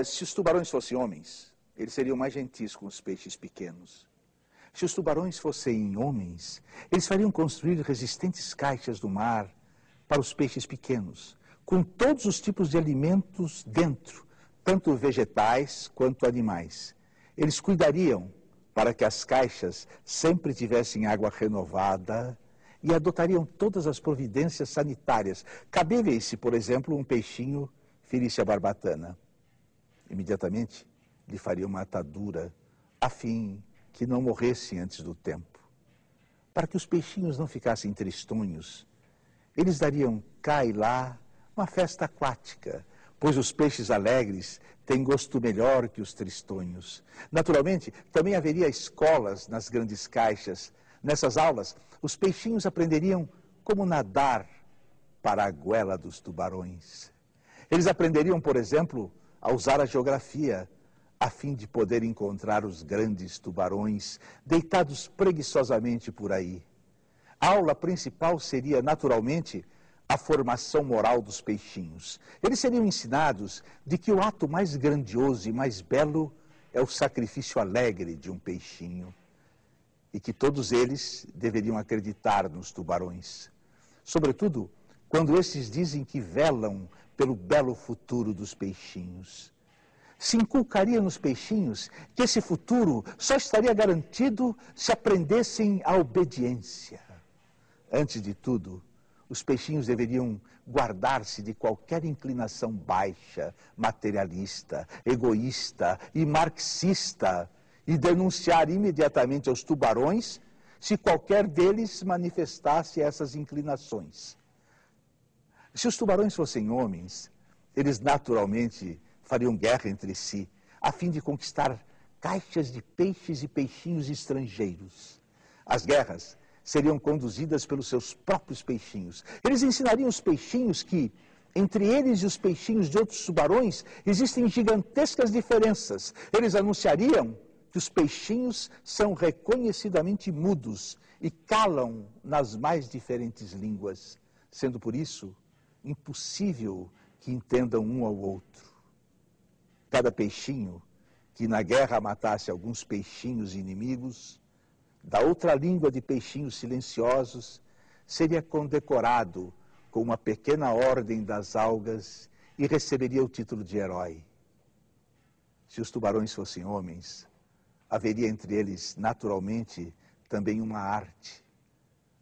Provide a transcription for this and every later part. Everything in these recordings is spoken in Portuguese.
Se os tubarões fossem homens, eles seriam mais gentis com os peixes pequenos. Se os tubarões fossem homens, eles fariam construir resistentes caixas do mar para os peixes pequenos, com todos os tipos de alimentos dentro, tanto vegetais quanto animais. Eles cuidariam para que as caixas sempre tivessem água renovada e adotariam todas as providências sanitárias, cabíveis se, por exemplo, um peixinho ferisse a barbatana. Imediatamente lhe faria uma atadura, a fim que não morresse antes do tempo. Para que os peixinhos não ficassem tristonhos, eles dariam cá e lá uma festa aquática, pois os peixes alegres têm gosto melhor que os tristonhos. Naturalmente, também haveria escolas nas grandes caixas. Nessas aulas, os peixinhos aprenderiam como nadar para a goela dos tubarões. Eles aprenderiam, por exemplo, a usar a geografia, a fim de poder encontrar os grandes tubarões deitados preguiçosamente por aí. A aula principal seria, naturalmente, a formação moral dos peixinhos. Eles seriam ensinados de que o ato mais grandioso e mais belo é o sacrifício alegre de um peixinho, e que todos eles deveriam acreditar nos tubarões. Sobretudo, quando esses dizem que velam pelo belo futuro dos peixinhos. Se inculcaria nos peixinhos que esse futuro só estaria garantido se aprendessem a obediência. Antes de tudo, os peixinhos deveriam guardar-se de qualquer inclinação baixa, materialista, egoísta e marxista e denunciar imediatamente aos tubarões se qualquer deles manifestasse essas inclinações. Se os tubarões fossem homens, eles naturalmente fariam guerra entre si, a fim de conquistar caixas de peixes e peixinhos estrangeiros. As guerras seriam conduzidas pelos seus próprios peixinhos. Eles ensinariam os peixinhos que, entre eles e os peixinhos de outros tubarões, existem gigantescas diferenças. Eles anunciariam que os peixinhos são reconhecidamente mudos e calam nas mais diferentes línguas, sendo por isso impossível que entendam um ao outro. Cada peixinho que na guerra matasse alguns peixinhos inimigos, da outra língua de peixinhos silenciosos, seria condecorado com uma pequena ordem das algas e receberia o título de herói. Se os tubarões fossem homens, haveria entre eles, naturalmente, também uma arte.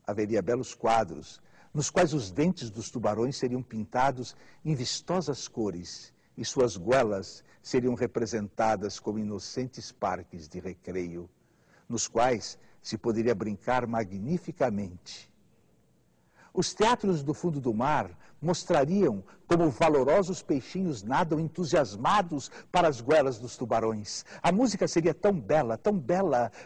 Haveria belos quadros, nos quais os dentes dos tubarões seriam pintados em vistosas cores e suas goelas seriam representadas como inocentes parques de recreio, nos quais se poderia brincar magnificamente. Os teatros do fundo do mar mostrariam como valorosos peixinhos nadam entusiasmados para as goelas dos tubarões. A música seria tão bela,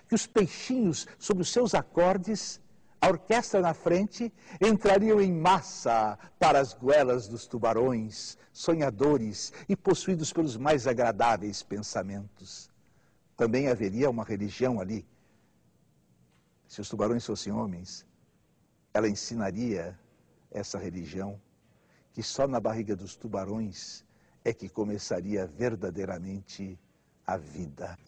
que os peixinhos, sob os seus acordes, a orquestra na frente, entrariam em massa para as goelas dos tubarões, sonhadores e possuídos pelos mais agradáveis pensamentos. Também haveria uma religião ali. Se os tubarões fossem homens, ela ensinaria essa religião, que só na barriga dos tubarões é que começaria verdadeiramente a vida.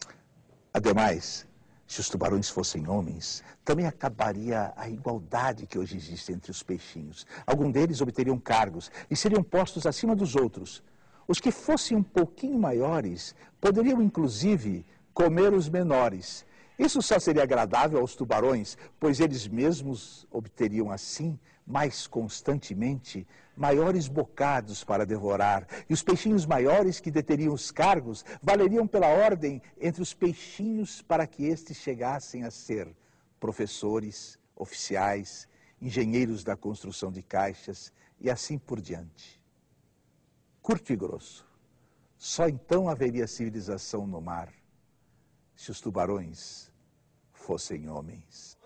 Ademais, se os tubarões fossem homens, também acabaria a igualdade que hoje existe entre os peixinhos. Alguns deles obteriam cargos e seriam postos acima dos outros. Os que fossem um pouquinho maiores poderiam, inclusive, comer os menores. Isso só seria agradável aos tubarões, pois eles mesmos obteriam assim, mais constantemente, maiores bocados para devorar. E os peixinhos maiores que deteriam os cargos valeriam pela ordem entre os peixinhos para que estes chegassem a ser professores, oficiais, engenheiros da construção de caixas e assim por diante. Curto e grosso, só então haveria civilização no mar, se os tubarões fossem homens.